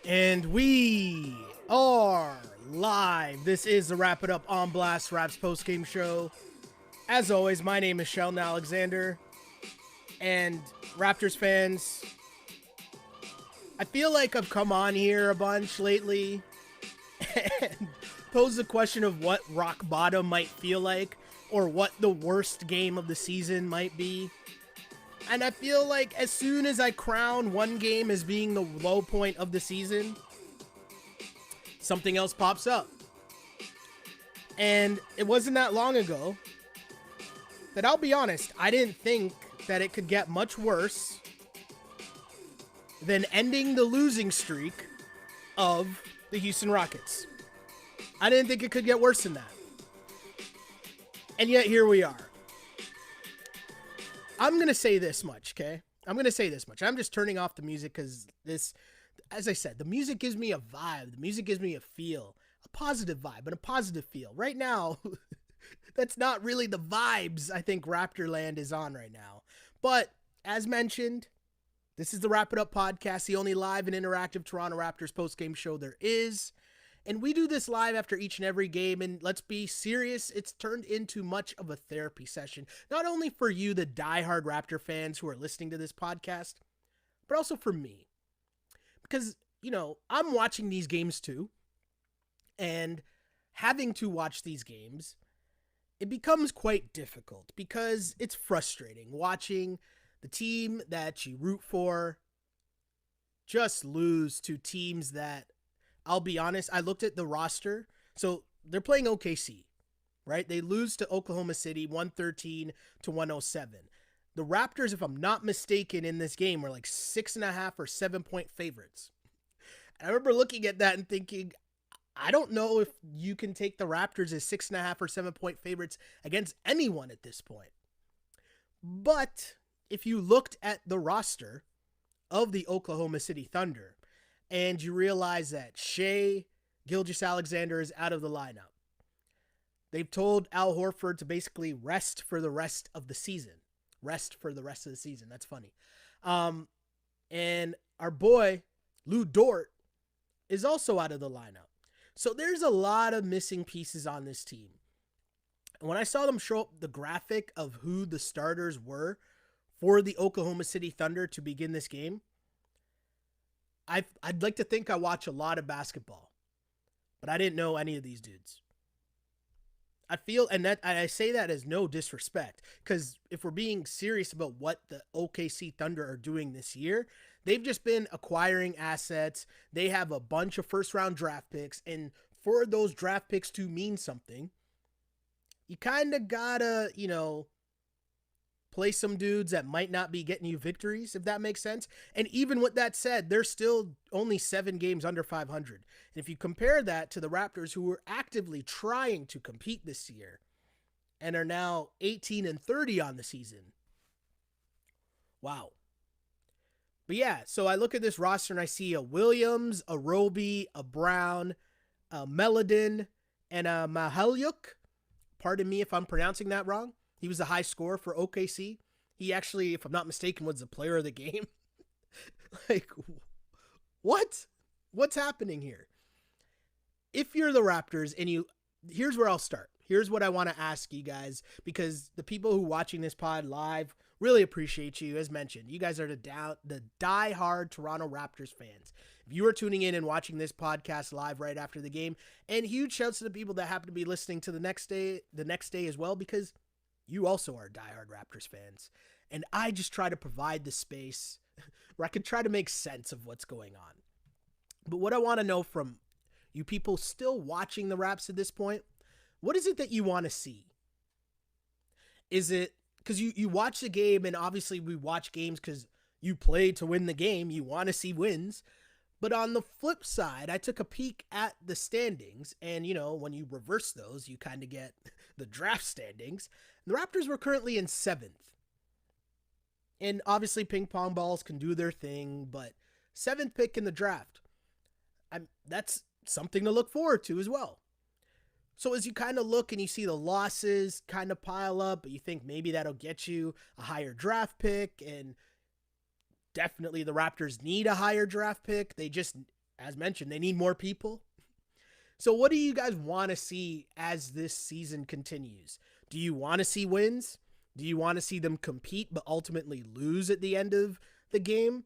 And we are live. This is the Wrap It Up on Blast Raps postgame show. As always, my name is Sheldon Alexander. And Raptors fans, I feel like I've come on here a bunch lately and posed the question of what rock bottom might feel like or what the worst game of the season might be. And I feel like as soon as I crown one game as being the low point of the season, something else pops up. And it wasn't that long ago that, I'll be honest, I didn't think that it could get much worse than ending the losing streak of the Houston Rockets. I didn't think it could get worse than that. And yet here we are. I'm going to say this much, okay? I'm going to say this much. I'm just turning off the music because this, as I said, the music gives me a vibe. The music gives me a feel, a positive vibe and a positive feel. Right now, that's not really the vibes I think Raptorland is on right now. But as mentioned, this is the Wrap It Up podcast, the only live and interactive Toronto Raptors postgame show there is. And we do this live after each and every game, and let's be serious, it's turned into much of a therapy session, not only for you, the diehard Raptor fans who are listening to this podcast, but also for me. Because, you know, I'm watching these games too, and having to watch these games, it becomes quite difficult because it's frustrating watching the team that you root for just lose to teams that, I'll be honest, I looked at the roster. So they're playing OKC, right? They lose to Oklahoma City 113 to 107. The Raptors, if I'm not mistaken, in this game were like 6.5 or 7 point favorites. And I remember looking at that and thinking, I don't know if you can take the Raptors as 6.5 or 7 point favorites against anyone at this point. But if you looked at the roster of the Oklahoma City Thunder, and you realize that Shai Gilgeous-Alexander is out of the lineup. They've told Al Horford to basically rest for the rest of the season. Rest for the rest of the season. That's funny. And our boy, Lou Dort, is also out of the lineup. So there's a lot of missing pieces on this team. And when I saw them show up the graphic of who the starters were for the Oklahoma City Thunder to begin this game, I'd like to think I watch a lot of basketball, but I didn't know any of these dudes. I feel, and I say that as no disrespect, because if we're being serious about what the OKC Thunder are doing this year, they've just been acquiring assets. They have a bunch of first-round draft picks, and for those draft picks to mean something, you kind of gotta, play some dudes that might not be getting you victories, if that makes sense. And even with that said, they're still only 7 games under 500. And if you compare that to the Raptors, who were actively trying to compete this year and are now 18-30 on the season. Wow. But yeah, so I look at this roster and I see a Williams, a Roby, a Brown, a Meladin, and a Mahalyuk. Pardon me if I'm pronouncing that wrong. He was a high scorer for OKC. He actually, if I'm not mistaken, was the player of the game. Like, what? What's happening here? If you're the Raptors and here's where I'll start. Here's what I want to ask you guys, because the people who are watching this pod live really appreciate you. As mentioned, you guys are the die-hard Toronto Raptors fans. If you are tuning in and watching this podcast live right after the game, and huge shouts to the people that happen to be listening to the next day as well, because you also are diehard Raptors fans. And I just try to provide the space where I can try to make sense of what's going on. But what I want to know from you people still watching the Raps at this point, what is it that you want to see? Is it, because you watch the game, and obviously we watch games because you play to win the game. You want to see wins. But on the flip side, I took a peek at the standings, and, when you reverse those, you kind of get the draft standings. The Raptors were currently in 7th. And obviously ping pong balls can do their thing, but 7th pick in the draft, that's something to look forward to as well. So as you kind of look and you see the losses kind of pile up, but you think maybe that'll get you a higher draft pick, and definitely the Raptors need a higher draft pick. They just as mentioned, they need more people. So what do you guys want to see as this season continues? Do you want to see wins? Do you want to see them compete but ultimately lose at the end of the game?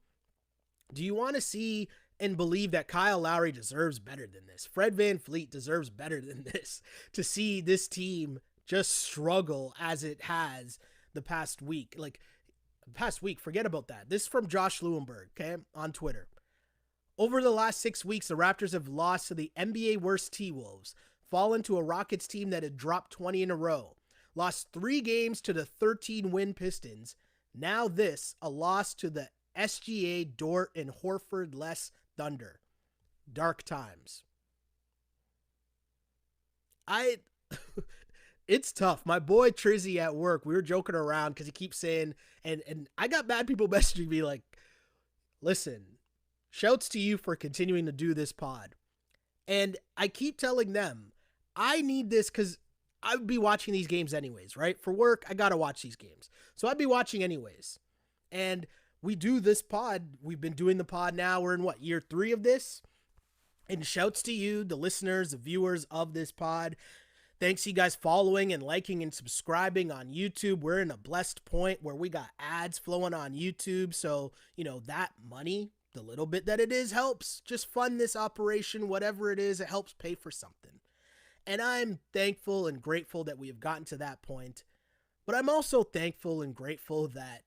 Do you want to see and believe that Kyle Lowry deserves better than this? Fred VanVleet deserves better than this, to see this team just struggle as it has the past week. Like, past week, forget about that. This is from Josh Lewenberg, okay, on Twitter. Over the last 6 weeks, the Raptors have lost to the NBA worst T-Wolves, fallen to a Rockets team that had dropped 20 in a row, lost 3 games to the 13-win Pistons. Now this, a loss to the SGA, Dort, and Horford-less Thunder. Dark times. It's tough. My boy Trizzy at work, we were joking around because he keeps saying, and I got bad people messaging me like, listen, shouts to you for continuing to do this pod. And I keep telling them, I need this because I would be watching these games anyways, right? For work, I got to watch these games. So I'd be watching anyways. And we do this pod. We've been doing the pod now. We're in year 3 of this? And shouts to you, the listeners, the viewers of this pod. Thanks you guys following and liking and subscribing on YouTube. We're in a blessed point where we got ads flowing on YouTube. So, that money, the little bit that it is, helps just fund this operation, whatever it is, it helps pay for something. And I'm thankful and grateful that we have gotten to that point. But I'm also thankful and grateful that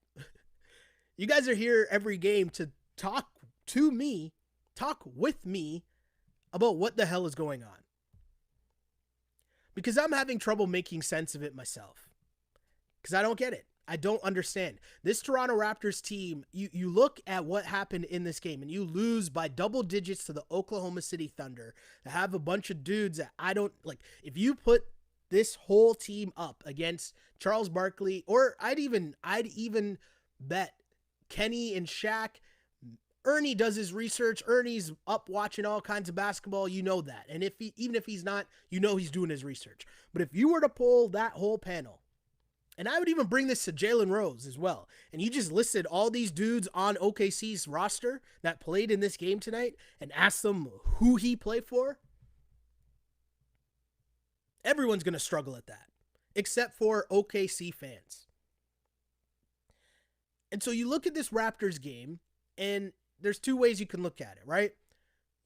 you guys are here every game to talk with me about what the hell is going on. Because I'm having trouble making sense of it myself. Because I don't get it. I don't understand. This Toronto Raptors team, you look at what happened in this game and you lose by double digits to the Oklahoma City Thunder. To have a bunch of dudes that I don't like. If you put this whole team up against Charles Barkley, or I'd even bet Kenny and Shaq. Ernie does his research. Ernie's up watching all kinds of basketball. You know that. And even if he's not, he's doing his research. But if you were to pull that whole panel, and I would even bring this to Jalen Rose as well, and you just listed all these dudes on OKC's roster that played in this game tonight and asked them who he played for, everyone's going to struggle at that, except for OKC fans. And so you look at this Raptors game, and there's 2 ways you can look at it, right?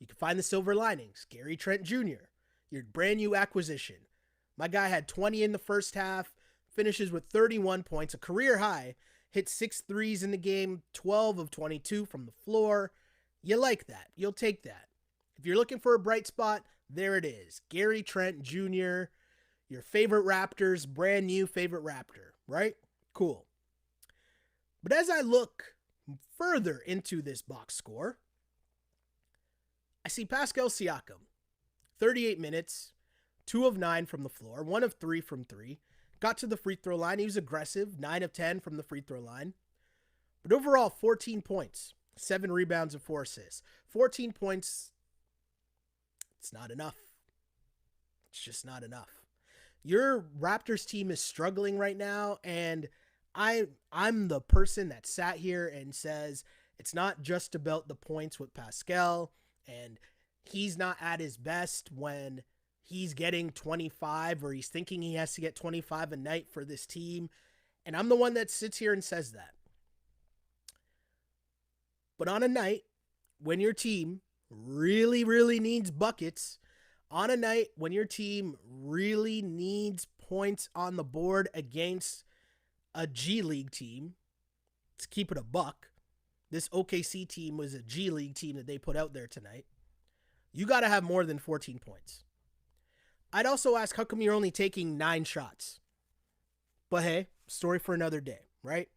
You can find the silver linings. Gary Trent Jr., your brand new acquisition. My guy had 20 in the first half, finishes with 31 points, a career high, hit 6 threes in the game, 12 of 22 from the floor. You like that. You'll take that. If you're looking for a bright spot, there it is. Gary Trent Jr., your favorite Raptors, brand new favorite Raptor, right? Cool. But as I look further into this box score, I see Pascal Siakam, 38 minutes, 2 of 9 from the floor, 1 of 3 from 3, got to the free throw line. He was aggressive, 9 of 10 from the free throw line. But overall, 14 points, 7 rebounds and 4 assists. 14 points, it's not enough. It's just not enough. Your Raptors team is struggling right now, and I'm the person that sat here and says it's not just about the points with Pascal, and he's not at his best when he's getting 25 or he's thinking he has to get 25 a night for this team. And I'm the one that sits here and says that. But on a night when your team really, really needs buckets, on a night when your team really needs points on the board against a G League team, to keep it a buck, this OKC team was a G League team that they put out there tonight. You got to have more than 14 points. I'd also ask, how come you're only taking 9 shots? But hey, story for another day, right?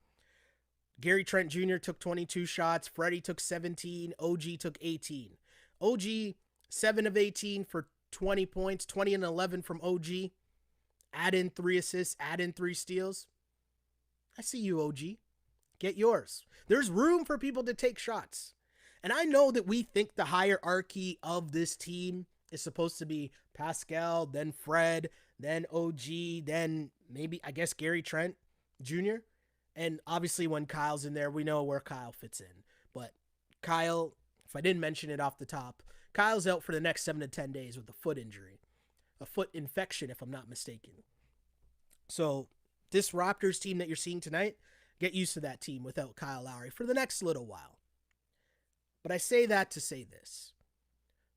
Gary Trent Jr. took 22 shots. Freddie took 17. OG took 18. OG, 7 of 18 for 20 points, 20 and 11 from OG. Add in 3 assists, add in 3 steals. I see you, OG. Get yours. There's room for people to take shots. And I know that we think the hierarchy of this team is supposed to be Pascal, then Fred, then OG, then maybe, I guess, Gary Trent Jr. And obviously when Kyle's in there, we know where Kyle fits in. But Kyle, if I didn't mention it off the top, Kyle's out for the next 7 to 10 days with a foot injury, a foot infection, if I'm not mistaken. So this Raptors team that you're seeing tonight, get used to that team without Kyle Lowry for the next little while. But I say that to say this.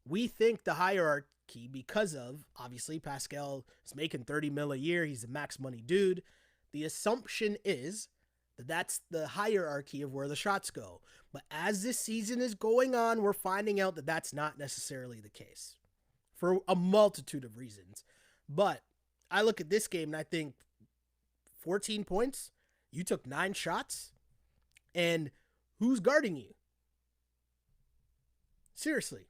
We think the hierarchy, because of, obviously, Pascal is making $30 million a year. He's a max money dude. The assumption is that that's the hierarchy of where the shots go. But as this season is going on, we're finding out that that's not necessarily the case for a multitude of reasons. But I look at this game and I think 14 points, you took 9 shots, and who's guarding you? Seriously.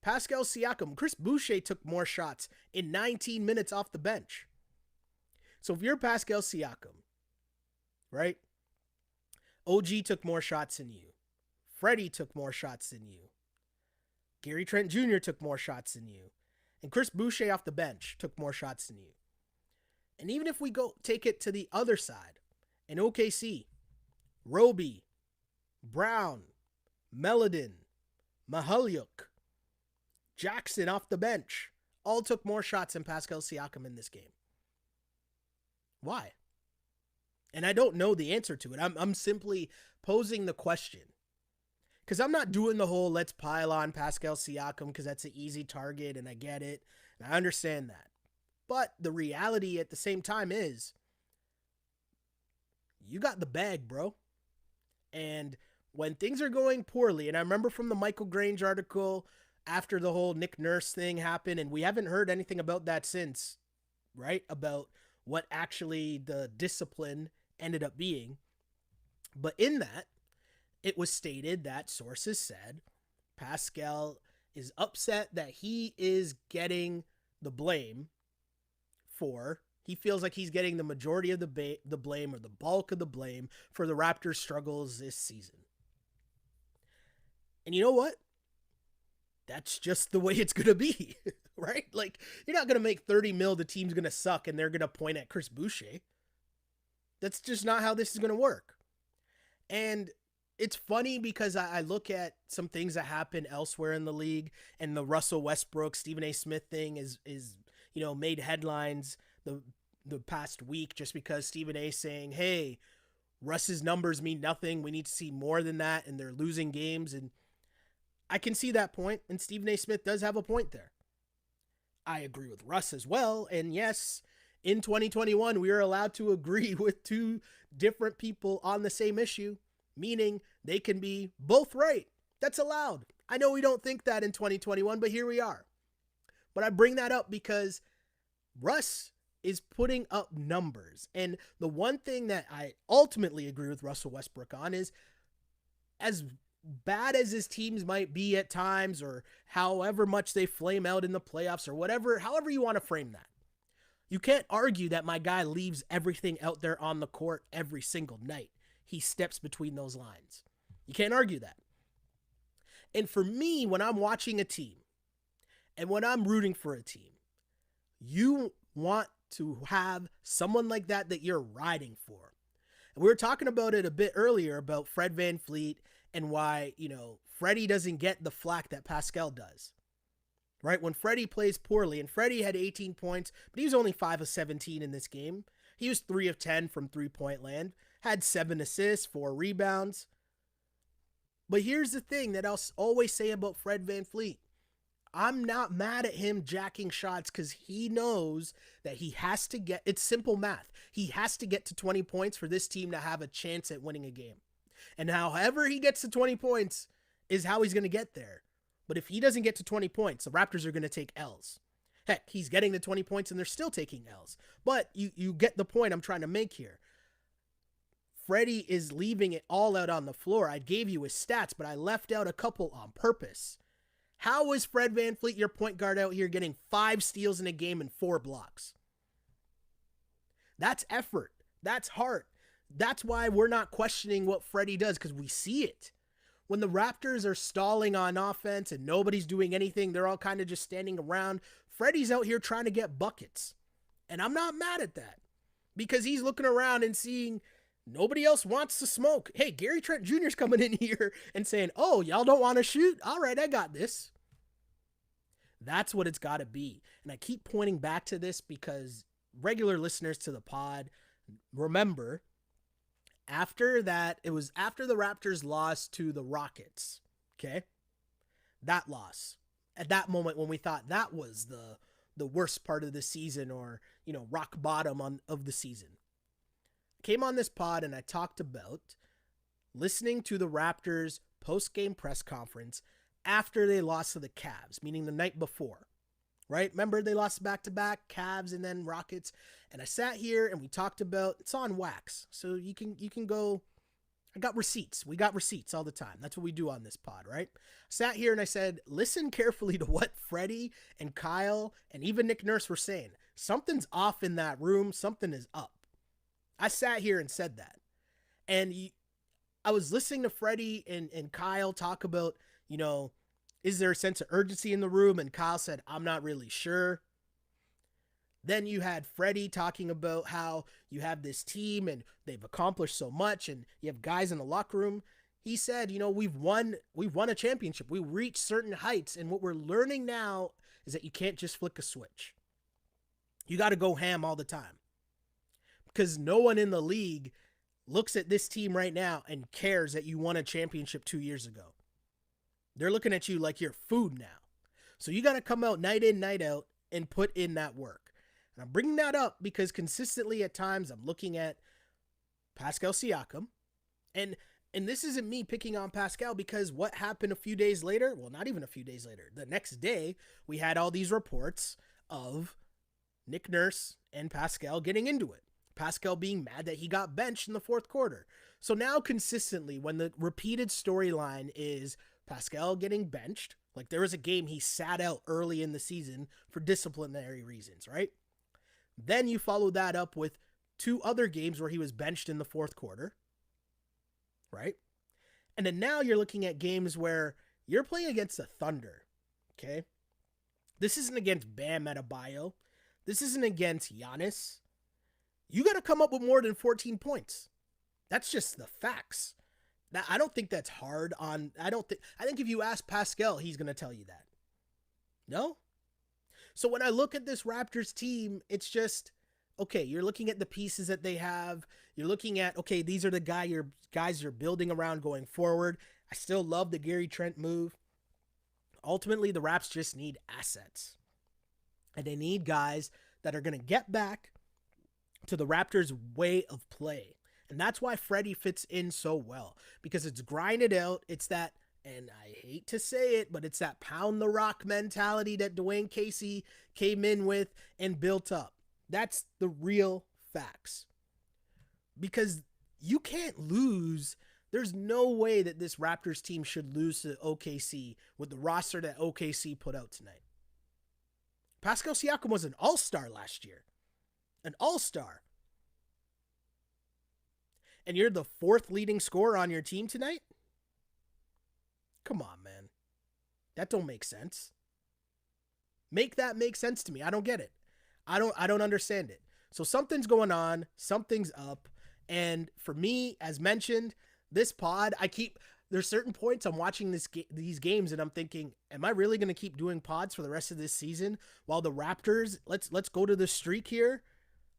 Pascal Siakam, Chris Boucher took more shots in 19 minutes off the bench. So if you're Pascal Siakam, right? OG took more shots than you. Freddie took more shots than you. Gary Trent Jr. took more shots than you. And Chris Boucher off the bench took more shots than you. And even if we go take it to the other side, in OKC, Roby, Brown, Meladin, Mahalyuk, Jackson off the bench, all took more shots than Pascal Siakam in this game. Why? And I don't know the answer to it. I'm simply posing the question. Because I'm not doing the whole let's pile on Pascal Siakam because that's an easy target, and I get it. And I understand that. But the reality at the same time is you got the bag, bro. And when things are going poorly, and I remember from the Michael Grange article after the whole Nick Nurse thing happened, and we haven't heard anything about that since, right? About what actually the discipline ended up being. But in that, it was stated that sources said Pascal is upset that he is getting the blame for, he feels like he's getting the majority of the blame or the bulk of the blame for the Raptors' struggles this season. And you know what? That's just the way it's going to be, right? Like, you're not going to make $30 million, the team's going to suck, and they're going to point at Chris Boucher. That's just not how this is going to work. And it's funny because I look at some things that happen elsewhere in the league, and the Russell Westbrook, Stephen A. Smith thing is made headlines the past week just because Stephen A. saying, hey, Russ's numbers mean nothing. We need to see more than that, and they're losing games. And I can see that point, and Stephen A. Smith does have a point there. I agree with Russ as well, and yes, in 2021, we are allowed to agree with two different people on the same issue, meaning they can be both right. That's allowed. I know we don't think that in 2021, but here we are. But I bring that up because Russ is putting up numbers. And the one thing that I ultimately agree with Russell Westbrook on is, as bad as his teams might be at times, or however much they flame out in the playoffs, or whatever, however you want to frame that, you can't argue that my guy leaves everything out there on the court every single night. He steps between those lines. You can't argue that. And for me, when I'm watching a team and when I'm rooting for a team, you want to have someone like that you're riding for. And we were talking about it a bit earlier about Fred VanVleet and why, Freddie doesn't get the flack that Pascal does. Right? When Freddie plays poorly, and Freddie had 18 points, but he was only 5 of 17 in this game. He was 3 of 10 from three-point land, had 7 assists, 4 rebounds. But here's the thing that I'll always say about Fred VanVleet. I'm not mad at him jacking shots because he knows that he has to get, it's simple math. He has to get to 20 points for this team to have a chance at winning a game. And however he gets to 20 points is how he's going to get there. But if he doesn't get to 20 points, the Raptors are going to take L's. Heck, he's getting the 20 points and they're still taking L's. But you get the point I'm trying to make here. Freddie is leaving it all out on the floor. I gave you his stats, but I left out a couple on purpose. How is Fred VanVleet, your point guard, out here getting 5 steals in a game and 4 blocks? That's effort. That's heart. That's why we're not questioning what Freddie does, because we see it. When the Raptors are stalling on offense and nobody's doing anything, they're all kind of just standing around, Freddie's out here trying to get buckets. And I'm not mad at that, because he's looking around and seeing nobody else wants to smoke. Hey, Gary Trent Jr.'s coming in here and saying, oh, y'all don't want to shoot? All right, I got this. That's what it's got to be. And I keep pointing back to this because regular listeners to the pod remember after that, it was after the Raptors lost to the Rockets. Okay. That loss. At that moment when we thought that was the worst part of the season, or, rock bottom of the season. I came on this pod and I talked about listening to the Raptors post-game press conference after they lost to the Cavs, meaning the night before, right? Remember they lost back-to-back, Cavs and then Rockets. And I sat here and we talked about, it's on wax. So you can go, I got receipts. We got receipts all the time. That's what we do on this pod, right? I sat here and I said, listen carefully to what Freddie and Kyle and even Nick Nurse were saying. Something's off in that room. Something is up. I sat here and said that. And I was listening to Freddie and Kyle talk about, is there a sense of urgency in the room? And Kyle said, I'm not really sure. Then you had Freddie talking about how you have this team and they've accomplished so much and you have guys in the locker room. He said, we've won a championship. We reached certain heights. And what we're learning now is that you can't just flick a switch. You got to go ham all the time. Because no one in the league looks at this team right now and cares that you won a championship 2 years ago. They're looking at you like you're food now. So you got to come out night in, night out and put in that work. And I'm bringing that up because consistently at times I'm looking at Pascal Siakam. And this isn't me picking on Pascal, because what happened a few days later? Well, not even a few days later. The next day, we had all these reports of Nick Nurse and Pascal getting into it. Pascal being mad that he got benched in the fourth quarter. So now consistently, when the repeated storyline is Pascal getting benched, like there was a game he sat out early in the season for disciplinary reasons, right? Then you follow that up with 2 other games where he was benched in the fourth quarter, right? And then now you're looking at games where you're playing against the Thunder, okay? This isn't against Bam Adebayo. This isn't against Giannis. You got to come up with more than 14 points. That's just the facts. Now, I don't think that's hard on, I think if you ask Pascal, he's going to tell you that. No? So when I look at this Raptors team, it's just, okay, you're looking at the pieces that they have. You're looking at, okay, these are the guys you're building around going forward. I still love the Gary Trent move. Ultimately, the Raps just need assets. And they need guys that are going to get back to the Raptors' way of play. And that's why Freddie fits in so well, because it's grinded out. It's that, and I hate to say it, but it's that pound the rock mentality that Dwayne Casey came in with and built up. That's the real facts. Because you can't lose. There's no way that this Raptors team should lose to OKC with the roster that OKC put out tonight. Pascal Siakam was an all-star last year. An all-star. And you're the 4th leading scorer on your team tonight? Come on, man. That don't make sense. Make that make sense to me. I don't get it. I don't understand it. So something's going on. Something's up. And for me, as mentioned, this pod, there's certain points I'm watching these games and I'm thinking, am I really going to keep doing pods for the rest of this season while the Raptors, let's go to the streak here.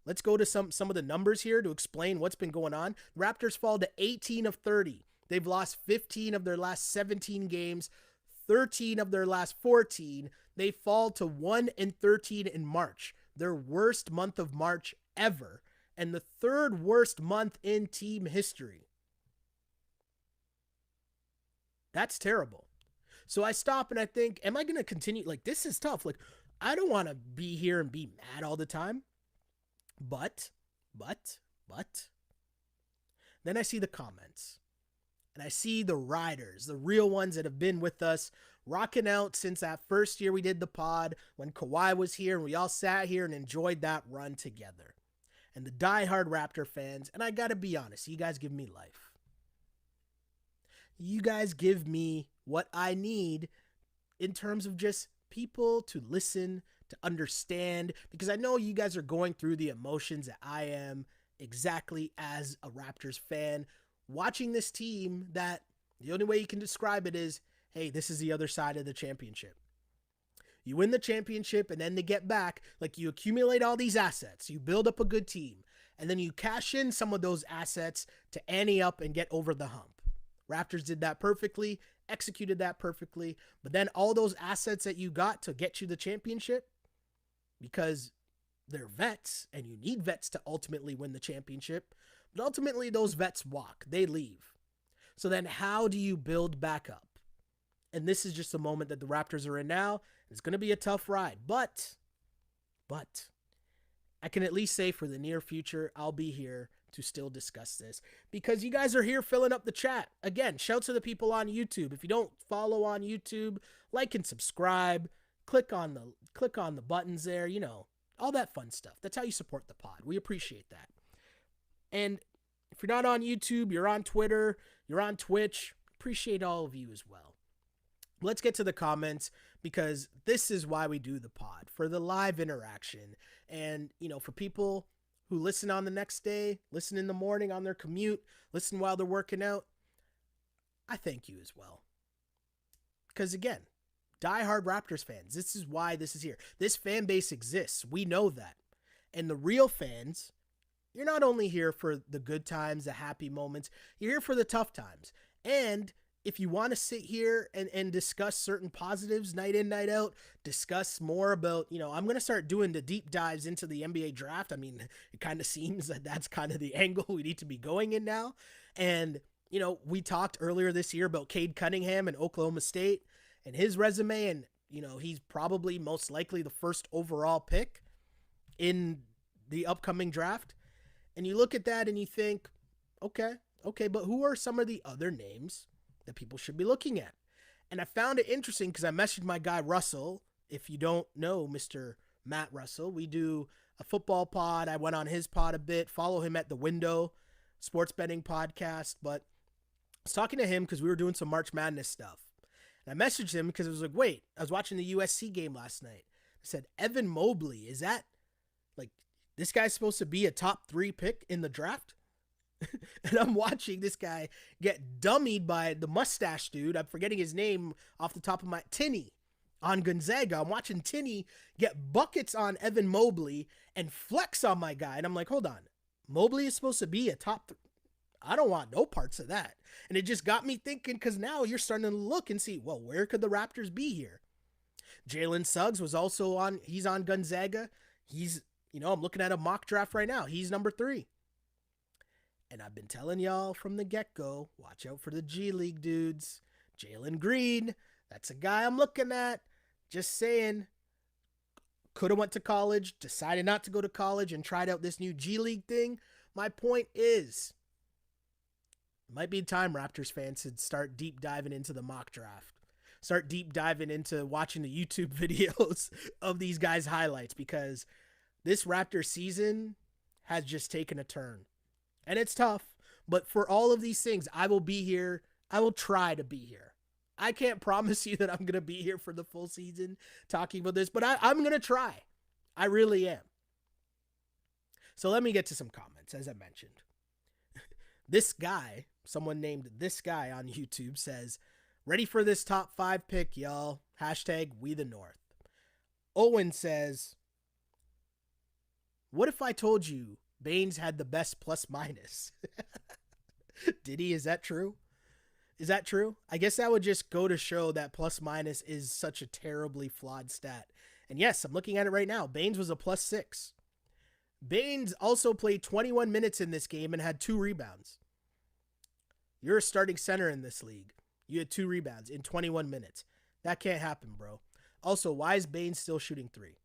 Let's go to some of the numbers here to explain what's been going on. The Raptors fall to 18 of 30. They've lost 15 of their last 17 games, 13 of their last 14. They fall to 1-13 in March, their worst month of March ever, and the 3rd worst month in team history. That's terrible. So I stop and I think, am I going to continue? Like, this is tough. Like, I don't want to be here and be mad all the time. But, then I see the comments and I see the riders, the real ones that have been with us, rocking out since that first year we did the pod when Kawhi was here and we all sat here and enjoyed that run together. And the diehard Raptor fans, and I gotta be honest, you guys give me life. You guys give me what I need in terms of just people to listen, to understand, because I know you guys are going through the emotions that I am exactly as a Raptors fan, watching this team that the only way you can describe it is, hey, this is the other side of the championship. You win the championship, and then to get back, like, you accumulate all these assets. You build up a good team, and then you cash in some of those assets to ante up and get over the hump. Raptors did that perfectly, executed that perfectly, but then all those assets that you got to get you the championship, because they're vets, and you need vets to ultimately win the championship, but ultimately those vets walk. They leave. So then how do you build back up? And this is just the moment that the Raptors are in now. It's going to be a tough ride, but I can at least say for the near future, I'll be here to still discuss this because you guys are here filling up the chat. Again, shout to the people on YouTube. If you don't follow on YouTube, like and subscribe, click on the buttons there, you know, all that fun stuff. That's how you support the pod. We appreciate that. And if you're not on YouTube, you're on Twitter, you're on Twitch, appreciate all of you as well. Let's get to the comments because this is why we do the pod, for the live interaction. And, you know, for people who listen on the next day, listen in the morning on their commute, listen while they're working out, I thank you as well. Because again, diehard Raptors fans, this is why this is here. This fan base exists. We know that. And the real fans, you're not only here for the good times, the happy moments, you're here for the tough times. And if you want to sit here and discuss certain positives night in, night out, discuss more about, you know, I'm going to start doing the deep dives into the NBA draft. I mean, it kind of seems that that's kind of the angle we need to be going in now. And, you know, we talked earlier this year about Cade Cunningham and Oklahoma State and his resume. And, you know, he's probably most likely the first overall pick in the upcoming draft. And you look at that and you think, okay, but who are some of the other names that people should be looking at? And I found it interesting because I messaged my guy Russell. If you don't know Mr. Matt Russell, we do a football pod. I went on his pod a bit. Follow him at The Window, sports betting podcast. But I was talking to him because we were doing some March Madness stuff. And I messaged him because I was like, wait, I was watching the USC game last night. I said, Evan Mobley, is that, like, this guy's supposed to be a top 3 pick in the draft? And I'm watching this guy get dummied by the mustache dude. I'm forgetting his name off the top of my... Tinney on Gonzaga. I'm watching Tinney get buckets on Evan Mobley and flex on my guy. And I'm like, hold on. Mobley is supposed to be a top... I don't want no parts of that. And it just got me thinking because now you're starting to look and see, well, where could the Raptors be here? Jalen Suggs was also on... He's on Gonzaga. He's... You know, I'm looking at a mock draft right now. He's number 3. And I've been telling y'all from the get-go, watch out for the G League dudes. Jalen Green, that's a guy I'm looking at. Just saying, could have went to college, decided not to go to college, and tried out this new G League thing. My point is, it might be time, Raptors fans, to start deep diving into the mock draft. Start deep diving into watching the YouTube videos of these guys' highlights, because this Raptors season has just taken a turn. And it's tough, but for all of these things, I will be here. I will try to be here. I can't promise you that I'm going to be here for the full season talking about this, but I'm going to try. I really am. So let me get to some comments, as I mentioned. This guy, someone named This Guy on YouTube says, ready for this top 5 pick, y'all. Hashtag We the North. Owen says, what if I told you Baines had the best plus minus? Did he? Is that true? Is that true? I guess that would just go to show that plus minus is such a terribly flawed stat. And yes, I'm looking at it right now. Baines was a +6. Baines also played 21 minutes in this game and had 2 rebounds. You're a starting center in this league. You had 2 rebounds in 21 minutes. That can't happen, bro. Also, why is Baines still shooting 3?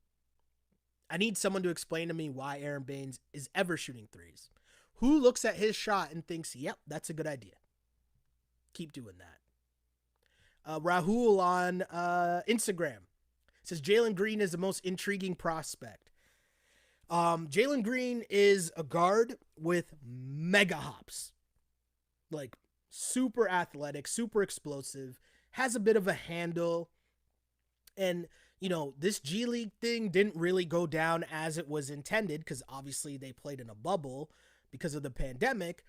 I need someone to explain to me why Aaron Baines is ever shooting 3s. Who looks at his shot and thinks, yep, that's a good idea? Keep doing that. Rahul on Instagram says Jalen Green is the most intriguing prospect. Jalen Green is a guard with mega hops. Like, super athletic, super explosive, has a bit of a handle. And, you know, this G League thing didn't really go down as it was intended because obviously they played in a bubble because of the pandemic,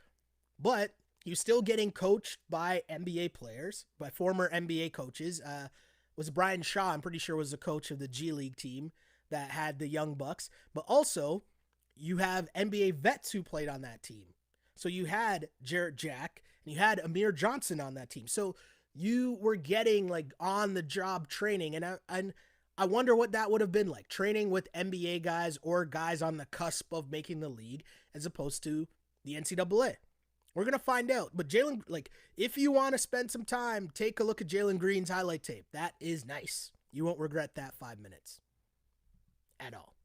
but he was still getting coached by NBA players, by former NBA coaches. was Brian Shaw, I'm pretty sure, was the coach of the G League team that had the Young Bucks. But also, you have NBA vets who played on that team. So you had Jarrett Jack and you had Amir Johnson on that team. So you were getting like on the job training. And I wonder what that would have been like, training with NBA guys or guys on the cusp of making the league as opposed to the NCAA. We're going to find out. But Jalen, like, if you want to spend some time, take a look at Jalen Green's highlight tape. That is nice. You won't regret that 5 minutes at all.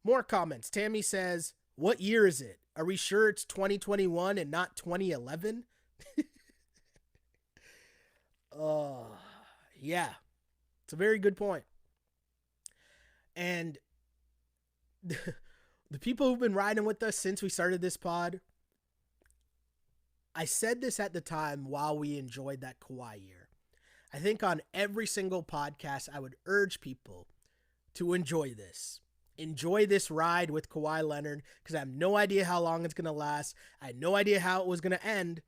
More comments. Tammy says, what year is it? Are we sure it's 2021 and not 2011? Yeah. It's a very good point. And the people who've been riding with us since we started this pod, I said this at the time while we enjoyed that Kawhi year. I think on every single podcast, I would urge people to enjoy this. Enjoy this ride with Kawhi Leonard, because I have no idea how long it's going to last. I had no idea how it was going to end,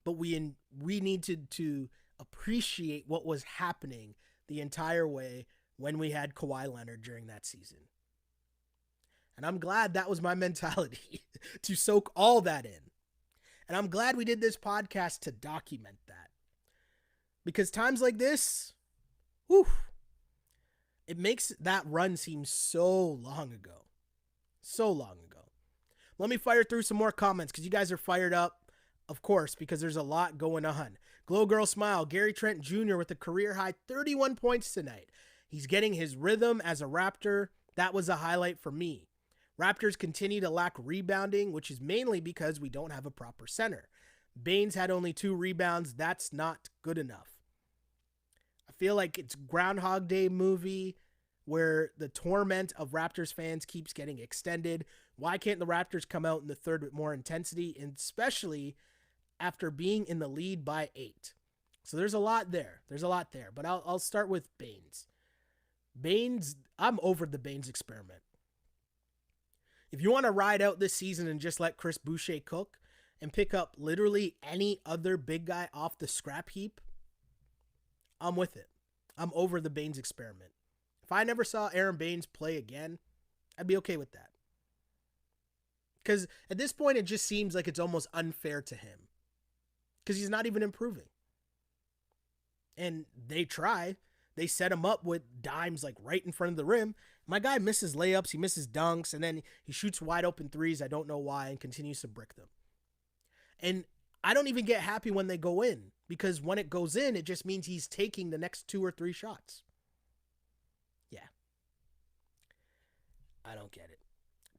but we needed to appreciate what was happening the entire way when we had Kawhi Leonard during that season. And I'm glad that was my mentality, to soak all that in. And I'm glad we did this podcast to document that. Because times like this, whew, it makes that run seem so long ago. So long ago. Let me fire through some more comments because you guys are fired up, of course, because there's a lot going on. Glow Girl Smile, Gary Trent Jr. with a career-high 31 points tonight. He's getting his rhythm as a Raptor. That was a highlight for me. Raptors continue to lack rebounding, which is mainly because we don't have a proper center. Baines had only 2 rebounds. That's not good enough. I feel like it's Groundhog Day movie where the torment of Raptors fans keeps getting extended. Why can't the Raptors come out in the third with more intensity, and especially after being in the lead by 8? So there's a lot there. But I'll start with Baines. Baines, I'm over the Baines experiment. If you want to ride out this season and just let Chris Boucher cook and pick up literally any other big guy off the scrap heap, I'm with it. I'm over the Baines experiment. If I never saw Aaron Baines play again, I'd be okay with that. Because at this point, it just seems like it's almost unfair to him. Because he's not even improving. And they try. They set him up with dimes like right in front of the rim. My guy misses layups, he misses dunks, and then he shoots wide open threes. I don't know why, and continues to brick them. And I don't even get happy when they go in, because when it goes in, it just means he's taking the next 2 or 3 shots. Yeah. I don't get it.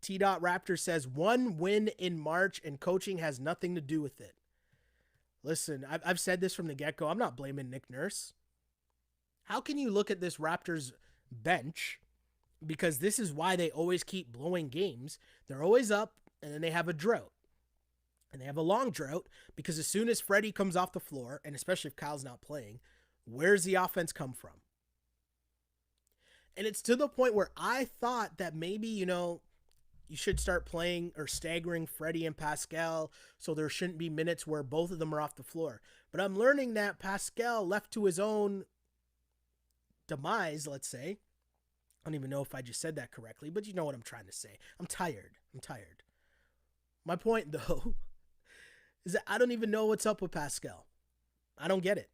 T.Raptor says, 1 win in March and coaching has nothing to do with it. Listen, I've said this from the get-go. I'm not blaming Nick Nurse. How can you look at this Raptors bench, because this is why they always keep blowing games. They're always up, and then they have a drought. And they have a long drought, because as soon as Freddie comes off the floor, and especially if Kyle's not playing, where's the offense come from? And it's to the point where I thought that maybe, you should start playing or staggering Freddie and Pascal so there shouldn't be minutes where both of them are off the floor. But I'm learning that Pascal, left to his own demise, let's say. I don't even know if I just said that correctly, but you know what I'm trying to say. I'm tired. My point, though, is that I don't even know what's up with Pascal. I don't get it.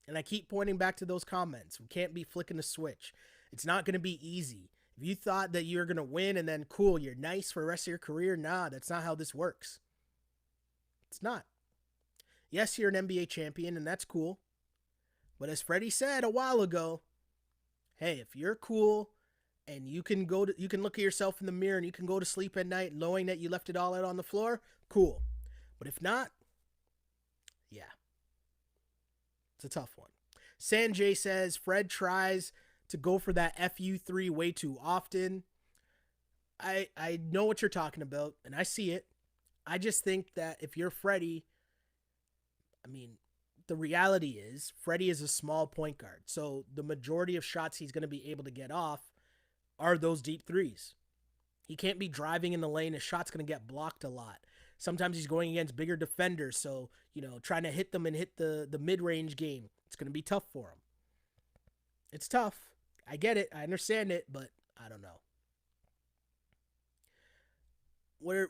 And I keep pointing back to those comments. We can't be flicking the switch. It's not going to be easy. If you thought that you're going to win and then cool, you're nice for the rest of your career, nah, that's not how this works. It's not. Yes, you're an NBA champion, and that's cool. But as Freddie said a while ago, hey, if you're cool and you can look at yourself in the mirror and you can go to sleep at night knowing that you left it all out on the floor, cool. But if not, yeah. It's a tough one. Sanjay says, Fred tries to go for that FU3 way too often. I know what you're talking about, and I see it. I just think that if you're Freddie, the reality is Freddie is a small point guard. So the majority of shots he's going to be able to get off are those deep threes. He can't be driving in the lane. His shot's going to get blocked a lot. Sometimes he's going against bigger defenders. So, trying to hit them and hit the mid-range game, it's going to be tough for him. It's tough. I get it. I understand it, but I don't know.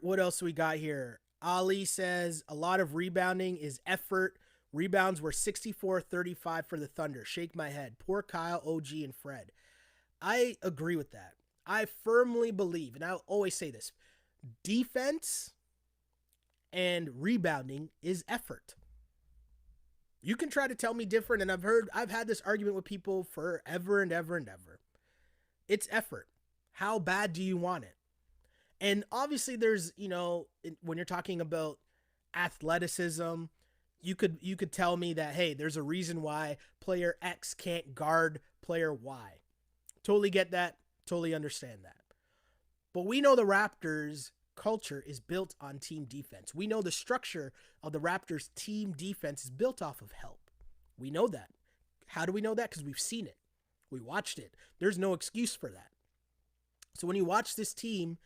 What else we got here? Ali says a lot of rebounding is effort. Rebounds were 64-35 for the Thunder. Shake my head. Poor Kyle, OG, and Fred. I agree with that. I firmly believe, and I'll always say this, defense and rebounding is effort. You can try to tell me different, and I've had this argument with people forever and ever and ever. It's effort. How bad do you want it? And obviously there's, when you're talking about athleticism, you could tell me that, hey, there's a reason why player X can't guard player Y. Totally get that. Totally understand that. But we know the Raptors culture is built on team defense. We know the structure of the Raptors team defense is built off of help. We know that. How do we know that? Because we've seen it. We watched it. There's no excuse for that. So when you watch this team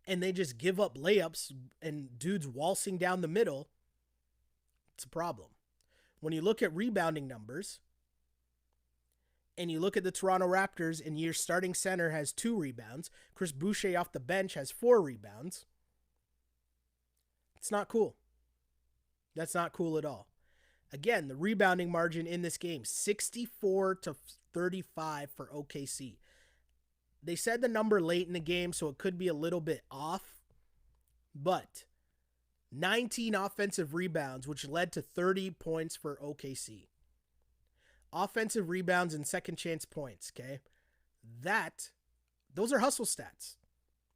and they just give up layups and dudes waltzing down the middle, it's a problem. When you look at rebounding numbers and you look at the Toronto Raptors and your starting center has 2 rebounds, Chris Boucher off the bench has 4 rebounds, it's not cool. That's not cool at all. Again, the rebounding margin in this game, 64-35 for OKC. They said the number late in the game, so it could be a little bit off, but 19 offensive rebounds, which led to 30 points for OKC. Offensive rebounds and second chance points, okay? Those are hustle stats.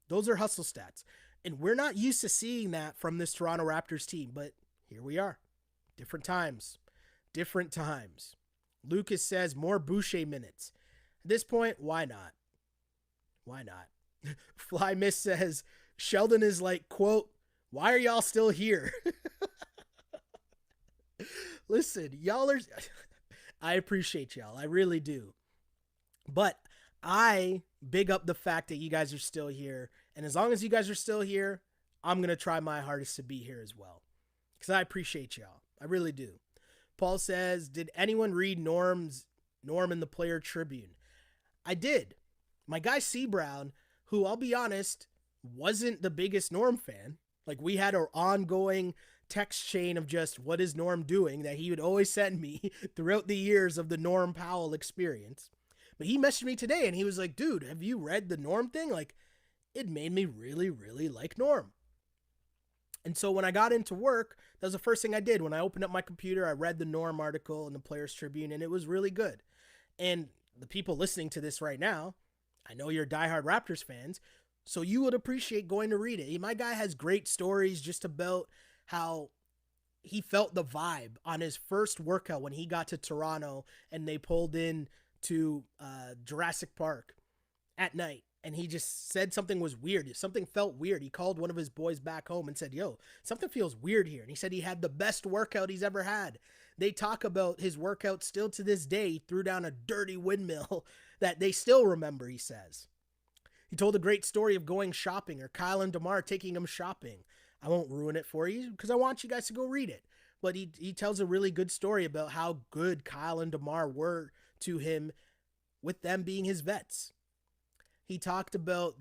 Those are hustle stats. And we're not used to seeing that from this Toronto Raptors team, but here we are. Different times. Different times. Lucas says more Boucher minutes. At this point, why not? Why not? Fly Miss says, Sheldon is like, quote, why are y'all still here? Listen, y'all are... I appreciate y'all. I really do. But I big up the fact that you guys are still here. And as long as you guys are still here, I'm going to try my hardest to be here as well. Because I appreciate y'all. I really do. Paul says, did anyone read Norm in the Player Tribune? I did. My guy C. Brown, who I'll be honest, wasn't the biggest Norm fan. Like, we had our ongoing text chain of just what is Norm doing that he would always send me throughout the years of the Norm Powell experience. But he messaged me today and he was like, dude, have you read the Norm thing? Like, it made me really, really like Norm. And so when I got into work, that was the first thing I did. When I opened up my computer, I read the Norm article in the Players Tribune, and it was really good. And the people listening to this right now, I know you're diehard Raptors fans, so you would appreciate going to read it. My guy has great stories just about how he felt the vibe on his first workout when he got to Toronto and they pulled in to Jurassic Park at night. And he just said something was weird. Something felt weird. He called one of his boys back home and said, yo, something feels weird here. And he said he had the best workout he's ever had. They talk about his workout still to this day. He threw down a dirty windmill that they still remember, he says. He told a great story of going shopping, or Kyle and DeMar taking him shopping. I won't ruin it for you because I want you guys to go read it. But he tells a really good story about how good Kyle and DeMar were to him with them being his vets. He talked about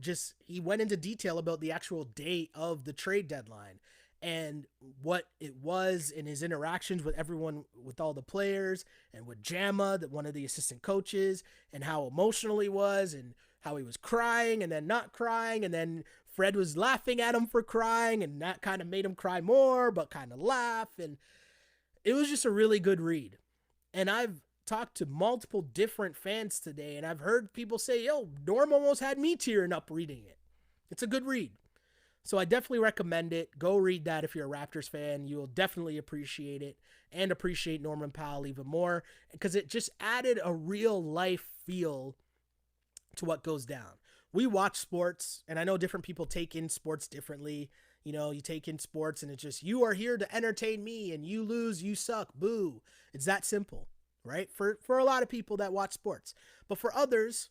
he went into detail about the actual date of the trade deadline and what it was in his interactions with everyone, with all the players, and with Jamma, one of the assistant coaches, and how emotional he was and how he was crying and then not crying. And then Fred was laughing at him for crying, and that kind of made him cry more, but kind of laugh. And it was just a really good read. And I've talked to multiple different fans today, and I've heard people say, yo, Norm almost had me tearing up reading it. It's a good read. So I definitely recommend it. Go read that if you're a Raptors fan. You will definitely appreciate it and appreciate Norman Powell even more because it just added a real life feel to what goes down. We watch sports, and I know different people take in sports differently. You know, you take in sports and it's just, you are here to entertain me, and you lose, you suck, boo. It's that simple, right? For a lot of people that watch sports. But for others,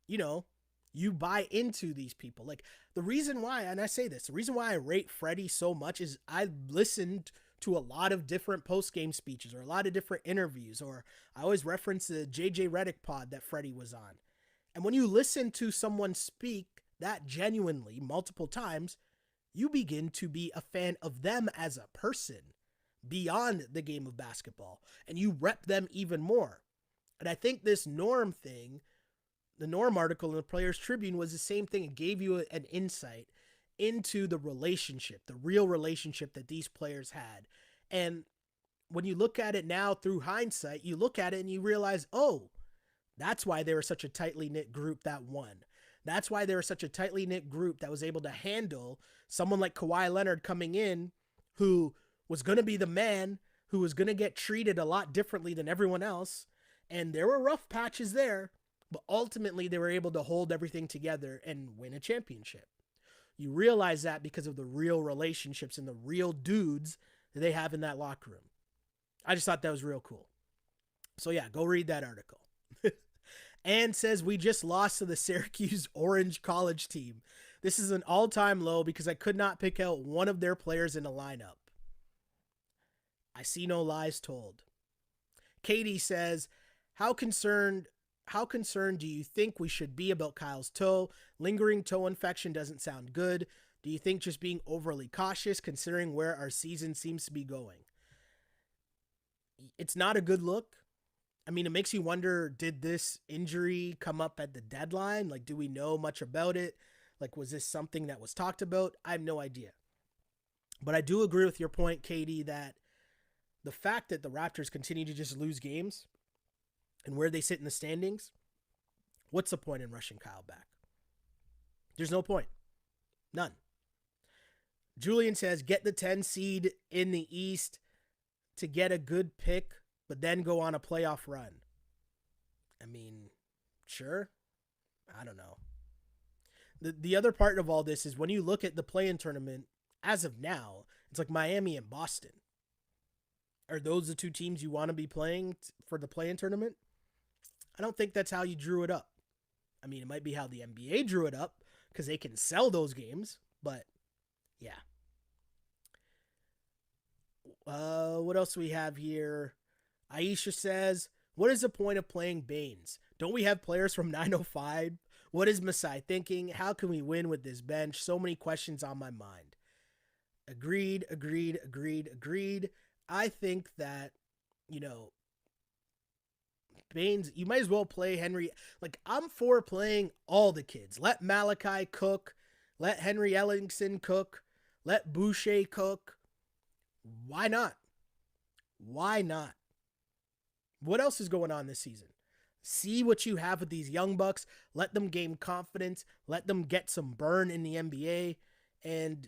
you know, you buy into these people. Like, the reason why, and I say this, the reason why I rate Freddie so much is I listened to a lot of different post-game speeches or a lot of different interviews, or I always reference the JJ Redick pod that Freddie was on. And when you listen to someone speak that genuinely multiple times, you begin to be a fan of them as a person beyond the game of basketball, and you rep them even more. And I think this Norm thing, the Norm article in the Players Tribune, was the same thing. It gave you an insight into the relationship, the real relationship that these players had. And when you look at it now through hindsight, you look at it and you realize, oh, that's why they were such a tightly knit group that won. That's why they were such a tightly knit group that was able to handle someone like Kawhi Leonard coming in, who was going to be the man, who was going to get treated a lot differently than everyone else. And there were rough patches there, but ultimately they were able to hold everything together and win a championship. You realize that because of the real relationships and the real dudes that they have in that locker room. I just thought that was real cool. So yeah, go read that article. And says, we just lost to the Syracuse Orange College team. This is an all-time low because I could not pick out one of their players in a lineup. I see no lies told. Katie says, how concerned do you think we should be about Kyle's toe? Lingering toe infection doesn't sound good. Do you think just being overly cautious considering where our season seems to be going? It's not a good look. I mean, it makes you wonder, did this injury come up at the deadline? Like, do we know much about it? Like, was this something that was talked about? I have no idea. But I do agree with your point, Katie, that the fact that the Raptors continue to just lose games and where they sit in the standings, what's the point in rushing Kyle back? There's no point. None. Julian says, get the 10 seed in the East to get a good pick, but then go on a playoff run. I mean, sure. I don't know. The other part of all this is when you look at the play-in tournament, as of now, it's like Miami and Boston. Are those the two teams you want to be playing for the play-in tournament? I don't think that's how you drew it up. I mean, it might be how the NBA drew it up because they can sell those games, but yeah. What else do we have here? Aisha says, what is the point of playing Baines? Don't we have players from 905? What is Masai thinking? How can we win with this bench? So many questions on my mind. Agreed. I think that, Baines, you might as well play Henry. Like, I'm for playing all the kids. Let Malachi cook. Let Henry Ellingson cook. Let Boucher cook. Why not? What else is going on this season? See what you have with these young bucks. Let them gain confidence. Let them get some burn in the NBA. And,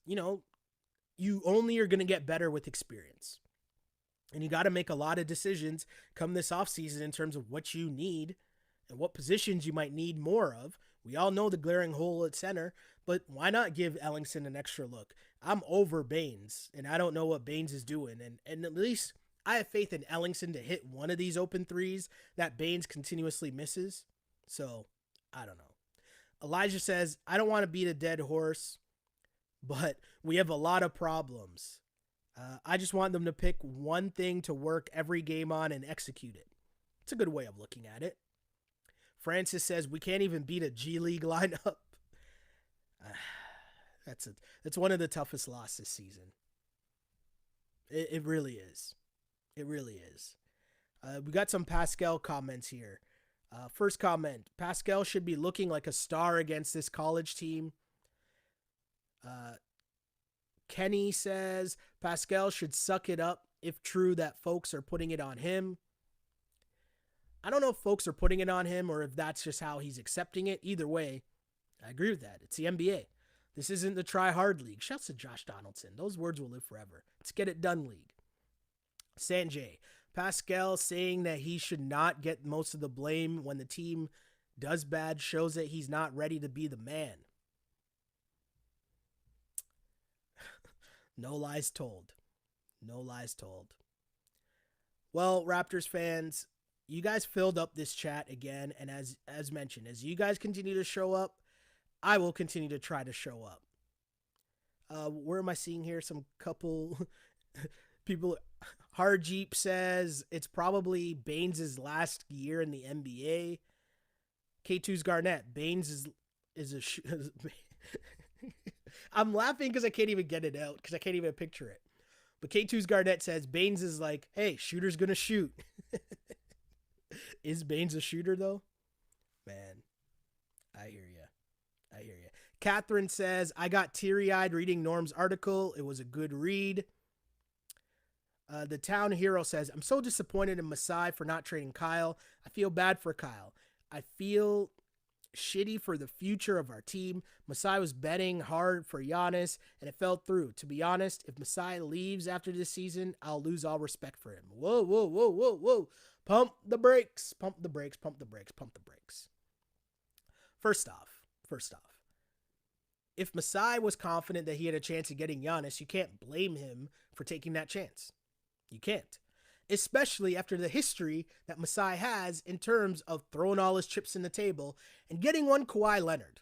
you only are going to get better with experience. And you got to make a lot of decisions come this offseason in terms of what you need and what positions you might need more of. We all know the glaring hole at center, but why not give Ellingson an extra look? I'm over Baines, and I don't know what Baines is doing. And at least I have faith in Ellingson to hit one of these open threes that Baines continuously misses. So, I don't know. Elijah says, I don't want to beat a dead horse, but we have a lot of problems. I just want them to pick one thing to work every game on and execute it. It's a good way of looking at it. Francis says, we can't even beat a G League lineup. That's one of the toughest losses this season. It really is. It really is. We got some Pascal comments here. First comment, Pascal should be looking like a star against this college team. Kenny says, Pascal should suck it up if true that folks are putting it on him. I don't know if folks are putting it on him or if that's just how he's accepting it. Either way, I agree with that. It's the NBA. This isn't the try-hard league. Shouts to Josh Donaldson. Those words will live forever. Let's get it done league. Sanjay, Pascal saying that he should not get most of the blame when the team does bad shows that he's not ready to be the man. No lies told. No lies told. Well, Raptors fans, you guys filled up this chat again, and as mentioned, as you guys continue to show up, I will continue to try to show up. Where am I seeing here? Some couple People, Harjeep says it's probably Baines' last year in the NBA. K2's Garnett. Baines is a I'm laughing because I can't even get it out because I can't even picture it. But K2's Garnett says Baines is like, hey, shooter's going to shoot. Is Baines a shooter, though? Man, I hear you. I hear you. Catherine says, I got teary-eyed reading Norm's article. It was a good read. The Town Hero says, I'm so disappointed in Masai for not trading Kyle. I feel bad for Kyle. I feel shitty for the future of our team. Masai was betting hard for Giannis, and it fell through. To be honest, if Masai leaves after this season, I'll lose all respect for him. Whoa, whoa, whoa, whoa, whoa. Pump the brakes, pump the brakes, pump the brakes, pump the brakes. First off, if Masai was confident that he had a chance of getting Giannis, you can't blame him for taking that chance. You can't. Especially after the history that Masai has in terms of throwing all his chips in the table and getting one Kawhi Leonard.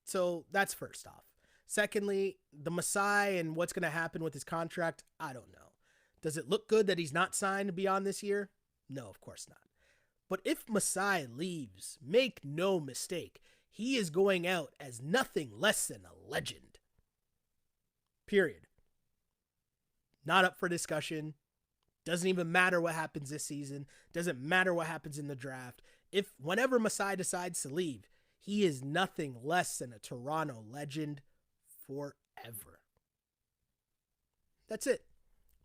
So that's first off. Secondly, the Masai and what's going to happen with his contract, I don't know. Does it look good that he's not signed beyond this year? No, of course not. But if Masai leaves, make no mistake, he is going out as nothing less than a legend. Period. Not up for discussion. Doesn't even matter what happens this season. Doesn't matter what happens in the draft. Whenever Masai decides to leave, he is nothing less than a Toronto legend forever. That's it.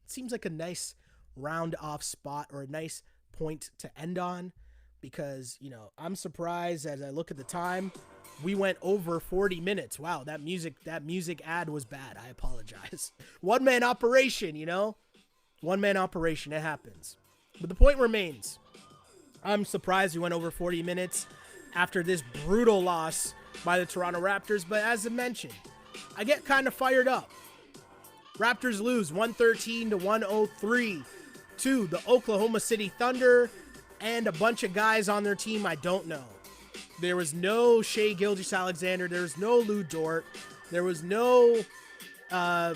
Seems like a nice round off spot or a nice point to end on because, I'm surprised as I look at the time. We went over 40 minutes. Wow, that music ad was bad. I apologize. One-man operation, One-man operation, it happens. But the point remains. I'm surprised we went over 40 minutes after this brutal loss by the Toronto Raptors. But as I mentioned, I get kind of fired up. Raptors lose 113-103 to the Oklahoma City Thunder and a bunch of guys on their team I don't know. There was no Shai Gilgeous-Alexander. There was no Lou Dort. There was no Al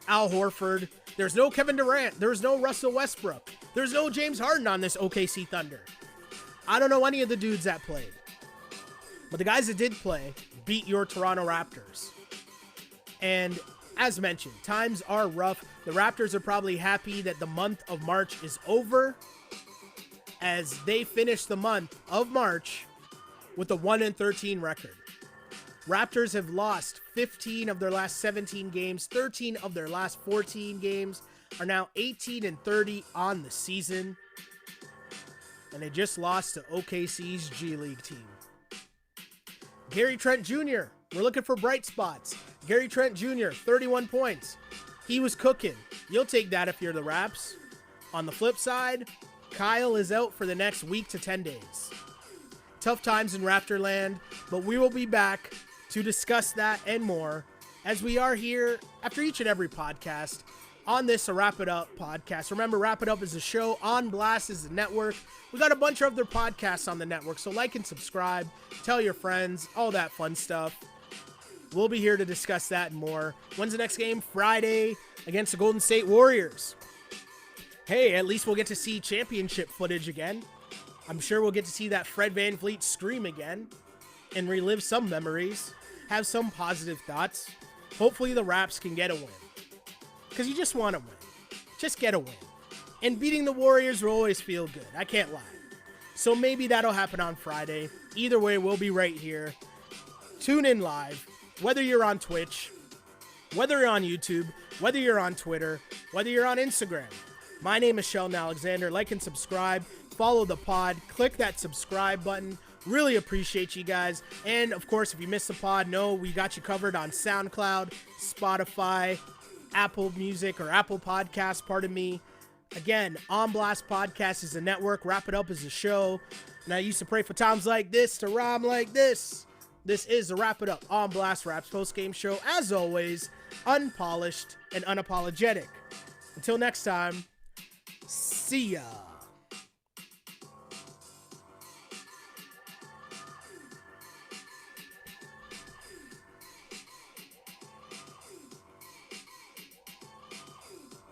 Horford. There's no Kevin Durant. There's no Russell Westbrook. There's no James Harden on this OKC Thunder. I don't know any of the dudes that played. But the guys that did play beat your Toronto Raptors. And as mentioned, times are rough. The Raptors are probably happy that the month of March is over as they finish the month of March with a 1-13 record. Raptors have lost 15 of their last 17 games. 13 of their last 14 games are now 18-30 on the season. And they just lost to OKC's G League team. Gary Trent Jr., we're looking for bright spots. Gary Trent Jr., 31 points. He was cooking. You'll take that if you're the Raps. On the flip side, Kyle is out for the next week to 10 days. Tough times in Raptorland, but we will be back to discuss that and more as we are here after each and every podcast on this Wrap It Up podcast. Remember, Wrap It Up is a show on Blast is the network. We got a bunch of other podcasts on the network, so like and subscribe, tell your friends, all that fun stuff. We'll be here to discuss that and more. When's the next game? Friday against the Golden State Warriors. Hey, at least we'll get to see championship footage again. I'm sure we'll get to see that Fred VanVleet scream again and relive some memories, have some positive thoughts. Hopefully the Raps can get a win because you just want to win. Just get a win. And beating the Warriors will always feel good. I can't lie. So maybe that'll happen on Friday. Either way, we'll be right here. Tune in live, whether you're on Twitch, whether you're on YouTube, whether you're on Twitter, whether you're on Instagram. My name is Sheldon Alexander. Like and subscribe. Follow the pod. Click that subscribe button. Really appreciate you guys. And, of course, if you missed the pod, know we got you covered on SoundCloud, Spotify, Apple Music, or Apple Podcasts, pardon me. Again, On Blast Podcast is a network. Wrap It Up is a show. And I used to pray for times like this to rhyme like this. This is the Wrap It Up On Blast Raps postgame show. As always, unpolished and unapologetic. Until next time, see ya.